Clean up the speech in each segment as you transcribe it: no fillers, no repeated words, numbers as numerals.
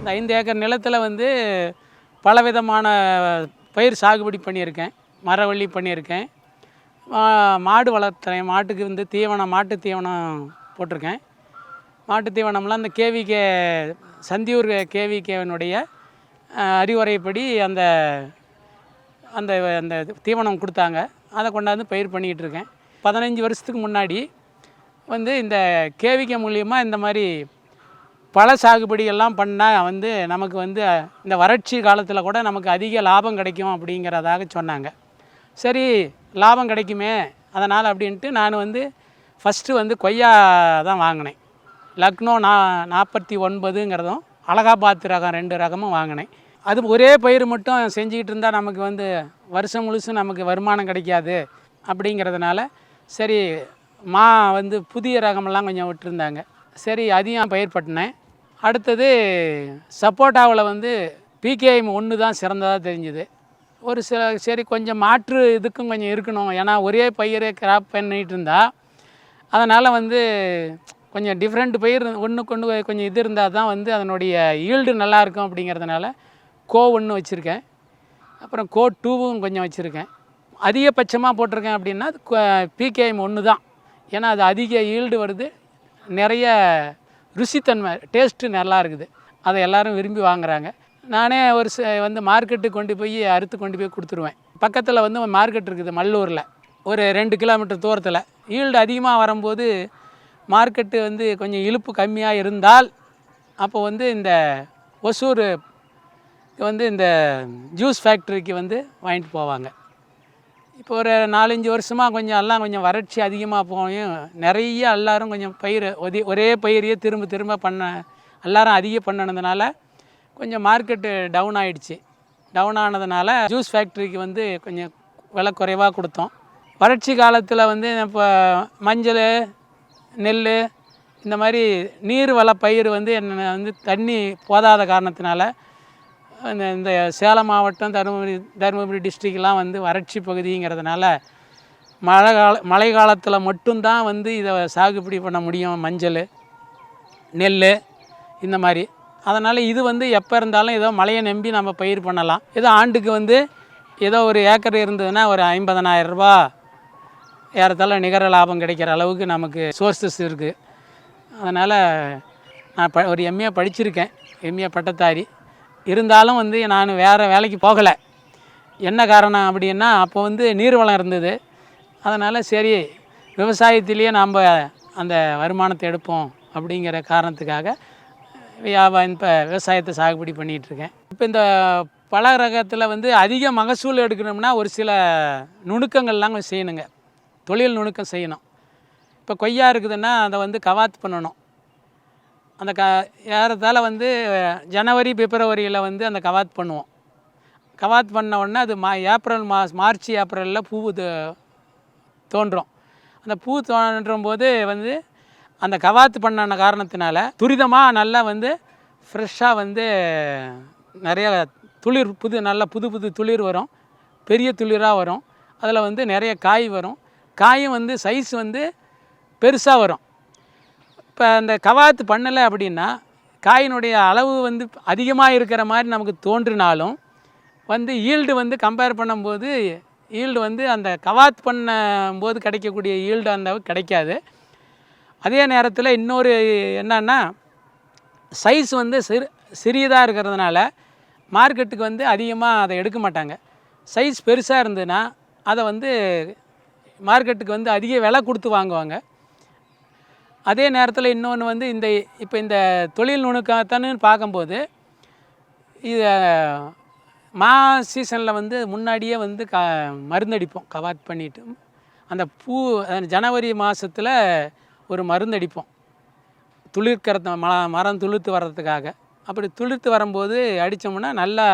இந்த 5 ஏக்கர் நிலத்தில் வந்து பலவிதமான பயிர் சாகுபடி பண்ணியிருக்கேன். மரவள்ளி பண்ணியிருக்கேன். மாடு வளர்த்துறேன். மாட்டுக்கு வந்து தீவனம், மாட்டு தீவனம் போட்டிருக்கேன். மாட்டு தீவனம்லாம் இந்த கேவிகே சந்தியூர் கேவிகேவினுடைய அறிவுரைப்படி அந்த அந்த அந்த தீவனம் கொடுத்தாங்க. அதை கொண்டாந்து பயிர் பண்ணிக்கிட்டு இருக்கேன். 15 வருஷத்துக்கு முன்னாடி வந்து இந்த கேவிகே மூலிமா இந்த மாதிரி பழ சாகுபடியெல்லாம் பண்ணால் வந்து நமக்கு வந்து இந்த வறட்சி காலத்தில் கூட நமக்கு அதிக லாபம் கிடைக்கும் அப்படிங்கிறதாக சொன்னாங்க. சரி, லாபம் கிடைக்குமே அதனால் அப்படின்ட்டு நான் வந்து ஃபஸ்ட்டு வந்து கொய்யா தான் வாங்கினேன். லக்னோ 49ங்கிறதும் அலகாபாத் ரகம் 2 ரகமும் வாங்கினேன். அது ஒரே பயிர் மட்டும் செஞ்சுக்கிட்டு இருந்தால் நமக்கு வந்து வருஷம் முழுசும் நமக்கு வருமானம் கிடைக்காது அப்படிங்கிறதுனால சரி வந்து புதிய ரகமெல்லாம் கொஞ்சம் விட்டுருந்தாங்க. சரி அதையும் பயிர் பண்ணினேன். அடுத்தது சப்போட்டாவில் வந்து PKM 1 தான் சிறந்ததாக தெரிஞ்சுது. ஒரு சரி கொஞ்சம் மாற்று இதுக்கும் கொஞ்சம் இருக்கணும். ஏன்னா ஒரே பயிரை கிராப் பண்ணிகிட்டு இருந்தால் அதனால் வந்து கொஞ்சம் டிஃப்ரெண்ட் பயிர் ஒன்றுக்கு கொஞ்சம் இது இருந்தால் தான் வந்து அதனுடைய ஈல்டு நல்லாயிருக்கும் அப்படிங்கிறதுனால கோ 1 வச்சுருக்கேன். அப்புறம் கோ 2வும் கொஞ்சம் வச்சுருக்கேன். அதிகபட்சமாக போட்டிருக்கேன் அப்படின்னா PKM 1 தான். ஏன்னா அது அதிக ஈல்டு வருது, நிறைய ருசித்தன்மை, டேஸ்ட்டு நல்லா இருக்குது. அதை எல்லோரும் விரும்பி வாங்குகிறாங்க. நானே ஒரு வந்து மார்க்கெட்டுக்கு கொண்டு போய் அறுத்து கொண்டு போய் கொடுத்துருவேன். பக்கத்தில் வந்து மார்க்கெட் இருக்குது மல்லூரில், ஒரு 2 கிலோமீட்டர் தூரத்தில். ஈல்டு அதிகமாக வரும்போது மார்க்கெட்டு வந்து கொஞ்சம் இழுப்பு கம்மியாக இருந்தால் அப்போ வந்து இந்த ஒசூர் வந்து இந்த ஜூஸ் ஃபேக்ட்ரிக்கு வந்து வாங்கிட்டு போவாங்க. இப்போ ஒரு 4-5 வருஷமாக கொஞ்சம் எல்லாம் கொஞ்சம் வறட்சி அதிகமாக போயும் நிறைய எல்லோரும் கொஞ்சம் பயிர் ஒரே பயிரையே திரும்ப எல்லோரும் அதிகம் பண்ணினதுனால கொஞ்சம் மார்க்கெட்டு டவுன் ஆகிடுச்சு. டவுன் ஆனதுனால ஜூஸ் ஃபேக்ட்ரிக்கு வந்து கொஞ்சம் விலை குறைவாக கொடுத்தோம். வறட்சி காலத்தில் வந்து இப்போ மஞ்சள், நெல் இந்த மாதிரி நீர் வள பயிர் வந்து என்ன வந்து தண்ணி போதாத காரணத்தினால இந்த சேலம் மாவட்டம், தருமபுரி டிஸ்ட்ரிக்ட்லாம் வந்து வறட்சி பகுதிங்கிறதுனால மழை காலத்தில் மட்டும்தான் வந்து இதை சாகுபடி பண்ண முடியும். மஞ்சள், நெல் இந்த மாதிரி. அதனால் இது வந்து எப்போ இருந்தாலும் ஏதோ மழையை நம்பி நம்ம பயிர் பண்ணலாம். ஏதோ ஆண்டுக்கு வந்து ஏதோ ஒரு ஏக்கர் இருந்ததுன்னா ஒரு 50,000 ரூபா ஏறத்தாழ நிகர லாபம் கிடைக்கிற அளவுக்கு நமக்கு சோர்ஸஸ் இருக்குது. அதனால் நான் ஒரு MA படிச்சிருக்கேன், MA பட்டதாரி. இருந்தாலும் வந்து நான் வேறு வேலைக்கு போகலை. என்ன காரணம் அப்படின்னா அப்போ வந்து நீர்வளம் இருந்தது. அதனால் சரி விவசாயத்திலேயே நாம் அந்த வருமானத்தை எடுப்போம் அப்படிங்கிற காரணத்துக்காக இப்போ விவசாயத்தை சாகுபடி பண்ணிகிட்ருக்கேன். இப்போ இந்த பழ ரகத்தில் வந்து அதிக மகசூல் எடுக்கணும்னா ஒரு சில நுணுக்கங்கள்லாம் செய்யணுங்க, தொழில் நுணுக்கம் செய்யணும். இப்போ கொய்யா இருக்குதுன்னா அதை வந்து கவாத் பண்ணணும். அந்த ஏறத்தாழ வந்து ஜனவரி, பிப்ரவரியில் வந்து அந்த கவாத் பண்ணுவோம். கவாத் பண்ண உடனே அது மார்ச், ஏப்ரலில் பூ தோன்றும். அந்த பூ தோன்றும் போது வந்து அந்த கவாத்து பண்ண காரணத்தினால துரிதமாக நல்லா வந்து ஃப்ரெஷ்ஷாக வந்து நிறைய துளிர் நல்ல புது துளிர் வரும், பெரிய துளிராக வரும். அதில் வந்து நிறைய காய் வரும். காயும் வந்து சைஸ் வந்து பெருசாக வரும். இப்போ அந்த கவாத்து பண்ணலை அப்படின்னா காயினுடைய அளவு வந்து அதிகமாக இருக்கிற மாதிரி நமக்கு தோன்றினாலும் வந்து ஈல்டு வந்து கம்பேர் பண்ணும்போது ஈல்டு வந்து அந்த கவாத் பண்ணும்போது கிடைக்கக்கூடிய ஈல்டு அந்த கிடைக்காது. அதே நேரத்தில் இன்னொரு என்னன்னா சைஸ் வந்து சிறியதாக இருக்கிறதுனால மார்க்கெட்டுக்கு வந்து அதிகமாக அதை எடுக்க மாட்டாங்க. சைஸ் பெருசாக இருந்ததுன்னா அதை வந்து மார்க்கெட்டுக்கு வந்து அதிக விலை கொடுத்து வாங்குவாங்க. அதே நேரத்தில் இன்னொன்று வந்து இப்போ இந்த தொழில் நுணுக்கத்தானு பார்க்கும்போது இதை சீசனில் வந்து முன்னாடியே வந்து மருந்தடிப்போம். கவாத் பண்ணிவிட்டு அந்த ஜனவரி மாதத்தில் ஒரு மருந்தடிப்போம், துளிர்க்கிறது மரம் துளிர்த்து வர்றதுக்காக. அப்படி துளிர்த்து வரும்போது அடித்தோம்னா நல்லா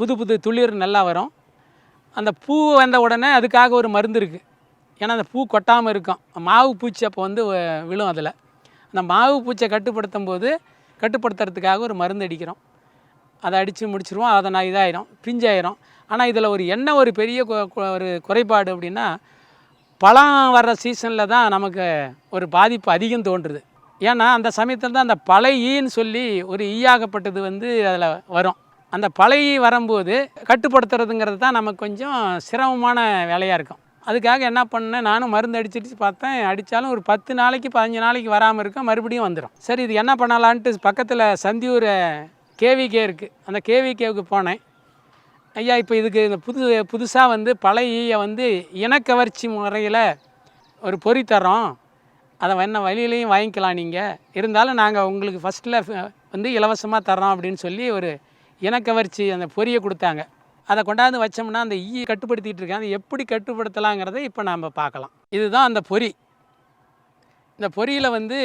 புது துளிர் நல்லா வரும். அந்த பூ வந்த உடனே அதுக்காக ஒரு மருந்து இருக்குது. ஏன்னா அந்த பூ கொட்டாமல் இருக்கும். மாவு பூச்சி அப்போ வந்து விழும். அதில் அந்த மாவு பூச்சை கட்டுப்படுத்துறதுக்காக ஒரு மருந்து அடிக்கிறோம். அதை அடித்து முடிச்சிருவோம். அதை இதாயிரும், பிஞ்சாயிரும். ஆனால் இதில் ஒரு பெரிய ஒரு குறைபாடு அப்படின்னா பழம் வர்ற சீசனில் தான் நமக்கு ஒரு பாதிப்பு அதிகம் தோன்றுது. ஏன்னா அந்த சமயத்தில் தான் அந்த பழைய ஈன்னு சொல்லி ஒரு ஈயாகப்பட்டது வந்து அதில் வரும். அந்த பழைய ஈ வரும்போது கட்டுப்படுத்துறதுங்கிறது தான் நமக்கு கொஞ்சம் சிரமமான வேலையாக இருக்கும். அதுக்காக என்ன பண்ணேன், நானும் மருந்து அடிச்சிட்டு பார்த்தேன். அடித்தாலும் ஒரு 10 நாளைக்கு 15 நாளைக்கு வராமல் இருக்கும், மறுபடியும் வந்துடும். சரி இது என்ன பண்ணலான்ட்டு பக்கத்தில் சந்தியூர் கேவிகே இருக்குது, அந்த கேவிகேவுக்கு போனேன். ஐயா இப்போ இதுக்கு இந்த புதுசாக வந்து பழைய ஈயை வந்து இனக்கவர்ச்சி முறையில் ஒரு பொறி தரோம், அதை என்ன வழியிலையும் வாங்கிக்கலாம், நீங்கள் இருந்தாலும் நாங்கள் உங்களுக்கு ஃபஸ்ட்டில் வந்து இலவசமாக தரோம் அப்படின்னு சொல்லி ஒரு இனக்கவர்ச்சி அந்த பொரியை கொடுத்தாங்க. அதை கொண்டாந்து வச்சோம்னா அந்த ஈயை கட்டுப்படுத்திகிட்டு இருக்கேன். அதை எப்படி கட்டுப்படுத்தலாங்கிறத இப்போ நாம் பார்க்கலாம். இதுதான் அந்த பொரி. இந்த பொரியில் வந்து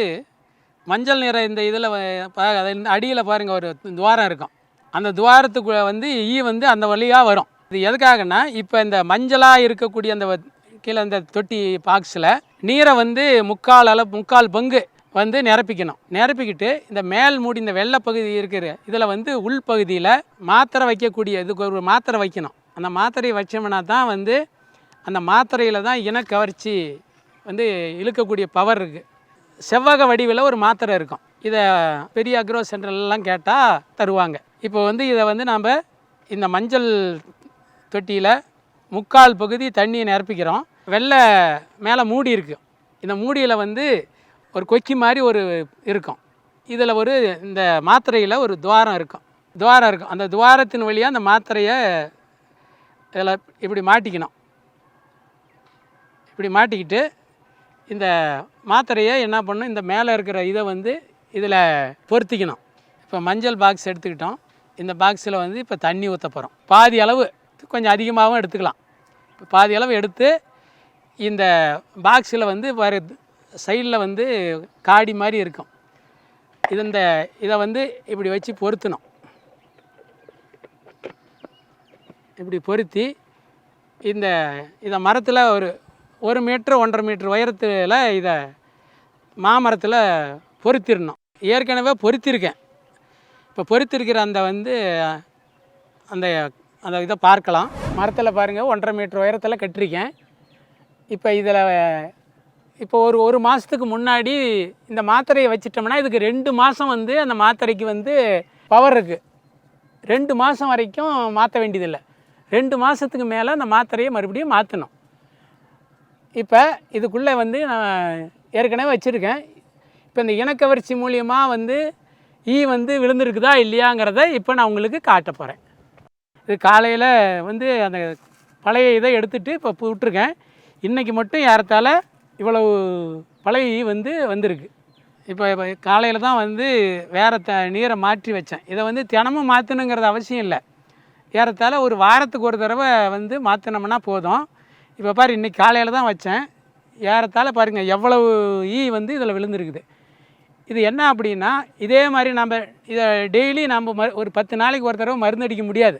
மஞ்சள் நிற இந்த இதில் அடியில் பாருங்கள் ஒரு துவாரம் இருக்கும். அந்த துவாரத்துக்கு வந்து ஈ வந்து அந்த வழியாக வரும். இது எதுக்காகனா, இப்போ இந்த மஞ்சளாக இருக்கக்கூடிய அந்த கீழே இந்த தொட்டி பாக்ஸில் நீரை வந்து முக்கால் பங்கு வந்து நிரப்பிக்கிட்டு இந்த மேல் மூடி இந்த வெள்ளை பகுதி இருக்கிற இதில் வந்து உள்பகுதியில் மாத்திரை வைக்கக்கூடிய இதுக்கு ஒரு மாத்திரை வைக்கணும். அந்த மாத்திரையை வச்சோம்னா தான் வந்து அந்த மாத்திரையில் தான் இனக்கவர்ச்சி வந்து இழுக்கக்கூடிய பவர் இருக்குது. செவ்வக வடிவில் ஒரு மாத்திரை இருக்கும். இதை பெரிய அக்ரோ சென்டர்லாம் கேட்டால் தருவாங்க. இப்போ வந்து இதை வந்து நாம் இந்த மஞ்சள் தொட்டியில் முக்கால் பகுதி தண்ணியை நிரப்பிக்கிறோம். வெள்ளை மேலே மூடி இருக்குது. இந்த மூடியில் வந்து ஒரு கொக்கி மாதிரி ஒரு இருக்கும். இதில் ஒரு இந்த மாத்திரையில் ஒரு துவாரம் இருக்கும். அந்த துவாரத்தின் வழியாக அந்த மாத்திரையை இதில் இப்படி மாட்டிக்கணும். இப்படி மாட்டிக்கிட்டு இந்த மாத்திரையை என்ன பண்ணணும், இந்த மேலே இருக்கிற இதை வந்து இதில் பொருத்திக்கணும். இப்போ மஞ்சள் பாக்ஸ் எடுத்துக்கிட்டோம். இந்த பாக்ஸில் வந்து இப்போ தண்ணி ஊற்ற போகிறோம். பாதி அளவு, கொஞ்சம் அதிகமாகவும் எடுத்துக்கலாம். இப்போ பாதி அளவு எடுத்து இந்த பாக்ஸில் வந்து வேறு சைடில் வந்து காடி மாதிரி இருக்கும். இதை வந்து இப்படி வச்சு பொருத்தணும். இப்படி பொருத்தி இதை மரத்தில் ஒரு மீட்ரு 1.5 மீட்ரு உயரத்தில் இதை மாமரத்தில் பொருத்திடணும். ஏற்கனவே பொருத்திருக்கேன். இப்போ பொருத்திருக்கிற அந்த வந்து அந்த இதை பார்க்கலாம். மரத்தில் பாருங்கள் 1.5 மீட்ரு உயரத்தில் கட்டிருக்கேன். இப்போ ஒரு மாதத்துக்கு முன்னாடி இந்த மாத்திரையை வச்சிட்டோம்னா இதுக்கு 2 மாதம் வந்து அந்த மாத்திரைக்கு வந்து பவர் இருக்குது. 2 மாதம் வரைக்கும் மாற்ற வேண்டியதில்லை. 2 மாதத்துக்கு மேலே அந்த மாத்திரையை மறுபடியும் மாற்றணும். இப்போ இதுக்குள்ளே வந்து நான் ஏற்கனவே வச்சுருக்கேன். இப்போ இந்த இனக்கவர்ச்சி மூலியமாக வந்து ஈ வந்து விழுந்துருக்குதா இல்லையாங்கிறத இப்போ நான் உங்களுக்கு காட்ட போகிறேன். இது காலையில் வந்து அந்த பழைய இதை எடுத்துகிட்டு இப்போ விட்டுருக்கேன். இன்றைக்கி மட்டும் ஏறத்தால் இவ்வளவு பழைய ஈ வந்திருக்கு. இப்போ காலையில் தான் வந்து வேறு நீரை மாற்றி வச்சேன். இதை வந்து தினமும் மாற்றணுங்கிறது அவசியம் இல்லை. ஏறத்தால் ஒரு வாரத்துக்கு ஒரு தடவை வந்து மாற்றினோம்னா போதும். இப்போ பாரு, இன்றைக்கி காலையில் தான் வச்சேன். ஏறத்தால் பாருங்கள் எவ்வளவு ஈ வந்து இதில் விழுந்துருக்குது. இது என்ன அப்படின்னா, இதே மாதிரி நம்ம இதை டெய்லி நம்ம ஒரு 10 நாளைக்கு ஒரு தடவை மருந்து அடிக்க முடியாது.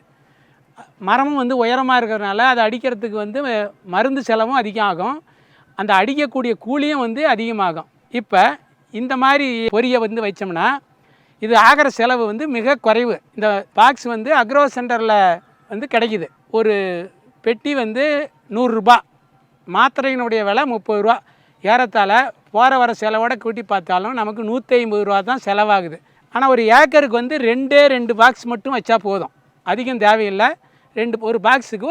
மரமும் வந்து உயரமாக இருக்கிறதுனால அதை அடிக்கிறதுக்கு வந்து மருந்து செலவும் அதிகம் ஆகும். அந்த அடிக்கக்கூடிய கூலியும் வந்து அதிகமாகும். இப்போ இந்த மாதிரி பொரியை வந்து வச்சோம்னா இது ஆகிற செலவு வந்து மிக குறைவு. இந்த பாக்ஸ் வந்து அக்ரோ சென்டரில் வந்து கிடைக்கிது. ஒரு பெட்டி வந்து 100 ரூபா, மாத்திரையினுடைய விலை 30 ரூபா. ஏறத்தால் போகிற வர செலவோட கூட்டி பார்த்தாலும் நமக்கு 150 ரூபா தான் செலவாகுது. ஆனால் ஒரு ஏக்கருக்கு வந்து 2 பாக்ஸ் மட்டும் வச்சா போதும், அதிகம் தேவையில்லை. ஒரு பாக்ஸுக்கு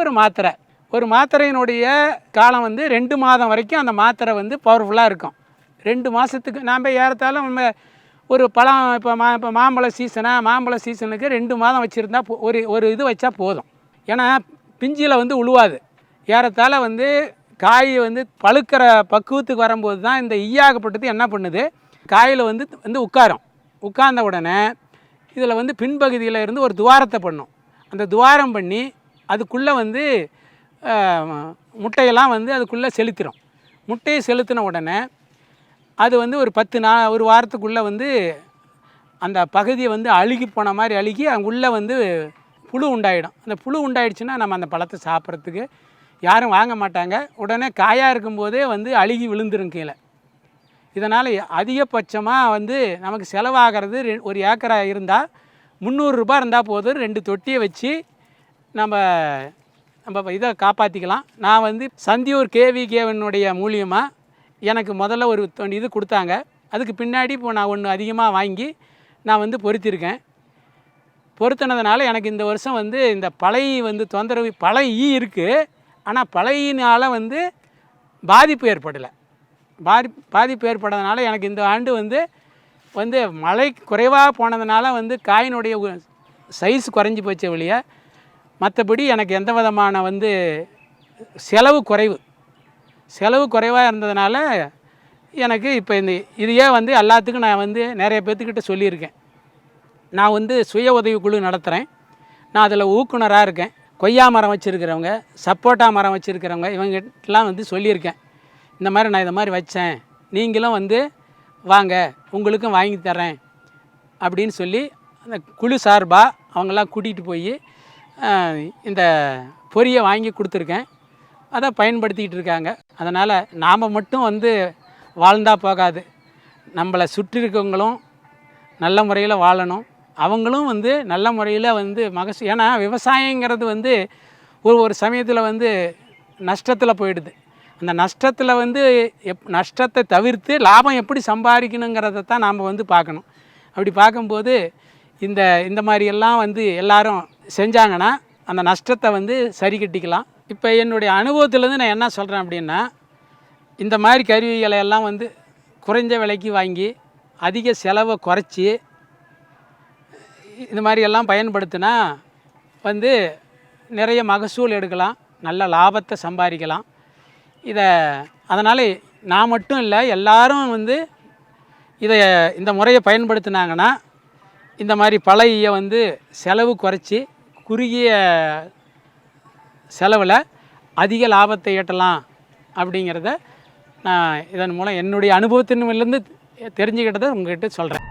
ஒரு மாத்திரையினுடைய காலம் வந்து 2 மாதம் வரைக்கும் அந்த மாத்திரை வந்து பவர்ஃபுல்லாக இருக்கும். 2 மாதத்துக்கு நாம் ஏறத்தாலும் நம்ம ஒரு பழம் இப்போ மாம்பழ சீசனுக்கு 2 மாதம் வச்சுருந்தா ஒரு இது வச்சா போதும். ஏன்னா பிஞ்சில் வந்து உழுவாது. ஏறத்தால் வந்து காய் வந்து பழுக்கிற பக்குவத்துக்கு வரும்போது தான் இந்த ஈயாகப்பட்டது என்ன பண்ணுது, காயில் வந்து உட்கார்ந்த உடனே இதில் வந்து பின்பகுதியில் இருந்து ஒரு துவாரத்தை பண்ணும். அந்த துவாரம் பண்ணி அதுக்குள்ளே வந்து முட்டையெல்லாம் வந்து அதுக்குள்ளே செலுத்திடும். முட்டையை செலுத்தின உடனே அது வந்து ஒரு வாரத்துக்குள்ளே வந்து அந்த பகுதியை வந்து அழுகி போன மாதிரி அழுகி அங்குள்ளே வந்து புழு உண்டாயிடும். அந்த புழு உண்டாயிடுச்சுன்னா நம்ம அந்த பழத்தை சாப்பிட்றதுக்கு யாரும் வாங்க மாட்டாங்க. உடனே காயாக இருக்கும்போதே வந்து அழுகி விழுந்துரும் கீழே. இதனால் அதிகபட்சமாக வந்து நமக்கு செலவாகிறது ஒரு ஏக்கராக இருந்தால் 300 ரூபா இருந்தால் போதும். 2 தொட்டியை வச்சு நம்ம இதை காப்பாற்றிக்கலாம். நான் வந்து சந்தியூர் கேவிகேவனுடைய மூலியமாக எனக்கு முதல்ல ஒரு இது கொடுத்தாங்க. அதுக்கு பின்னாடி இப்போ நான் ஒன்று அதிகமாக வாங்கி நான் வந்து பொருத்தியிருக்கேன். பொருத்தினதுனால எனக்கு இந்த வருஷம் வந்து இந்த பழை வந்து தொந்தரவு, பழை இருக்குது, ஆனால் பழையினால் வந்து பாதிப்பு ஏற்படலை. பாதிப்பு ஏற்பட்டதுனால எனக்கு இந்த ஆண்டு வந்து மழை குறைவாக போனதுனால வந்து காயினுடைய சைஸ் குறைஞ்சி போச்ச வழிய மற்றபடி எனக்கு எந்த விதமான வந்து செலவு குறைவாக இருந்ததுனால எனக்கு இப்போ இதையே வந்து எல்லாத்துக்கும் நான் வந்து நிறைய பேர்த்துக்கிட்ட சொல்லியிருக்கேன். நான் வந்து சுய உதவி குழு நடத்துகிறேன். நான் அதில் ஊக்குனராக இருக்கேன். கொய்யா மரம் வச்சுருக்கிறவங்க, சப்போட்டா மரம் வச்சுருக்கிறவங்க, இவங்ககிட்டலாம் வந்து சொல்லியிருக்கேன். இந்த மாதிரி நான் இதை மாதிரி வச்சேன், நீங்களும் வந்து வாங்க, உங்களுக்கும் வாங்கி தரேன் அப்படின்னு சொல்லி அந்த குழு சார்பாக அவங்களாம் கூட்டிகிட்டு போய் இந்த பொரியை வாங்கி கொடுத்துருக்கேன். அதை பயன்படுத்திக்கிட்டு இருக்காங்க. அதனால் நாம் மட்டும் வந்து வாழ்ந்தால் போகாது, நம்மளை சுற்றி இருக்கவங்களும் நல்ல முறையில் வாழணும். அவங்களும் வந்து நல்ல முறையில் வந்து ஏன்னா விவசாயங்கிறது வந்து ஒரு சமயத்தில் வந்து நஷ்டத்தில் போயிடுது. அந்த நஷ்டத்தில் வந்து நஷ்டத்தை தவிர்த்து லாபம் எப்படி சம்பாதிக்கணுங்கிறத தான் நாம் வந்து பார்க்கணும். அப்படி பார்க்கும்போது இந்த மாதிரியெல்லாம் வந்து எல்லாரும் செஞ்சாங்கன்னா அந்த நஷ்டத்தை வந்து சரி கட்டிக்கலாம். இப்போ என்னுடைய அனுபவத்துலேருந்து நான் என்ன சொல்கிறேன் அப்படின்னா, இந்த மாதிரி கருவிகளை எல்லாம் வந்து குறைஞ்ச விலைக்கு வாங்கி அதிக செலவை குறைச்சி இந்த மாதிரி எல்லாம் பயன்படுத்தினா வந்து நிறைய மகசூல் எடுக்கலாம், நல்ல லாபத்தை சம்பாதிக்கலாம். அதனால் நான் மட்டும் இல்லை, எல்லாரும் வந்து இந்த முறையை பயன்படுத்தினாங்கன்னா இந்த மாதிரி பழைய வந்து செலவு குறைச்சி குறுகிய செலவில் அதிக லாபத்தை ஈட்டலாம் அப்படிங்கிறத நான் இதன் மூலம் என்னுடைய அனுபவத்தினிலிருந்து தெரிஞ்சுக்கிட்டதை உங்கள்கிட்ட சொல்கிறேன்.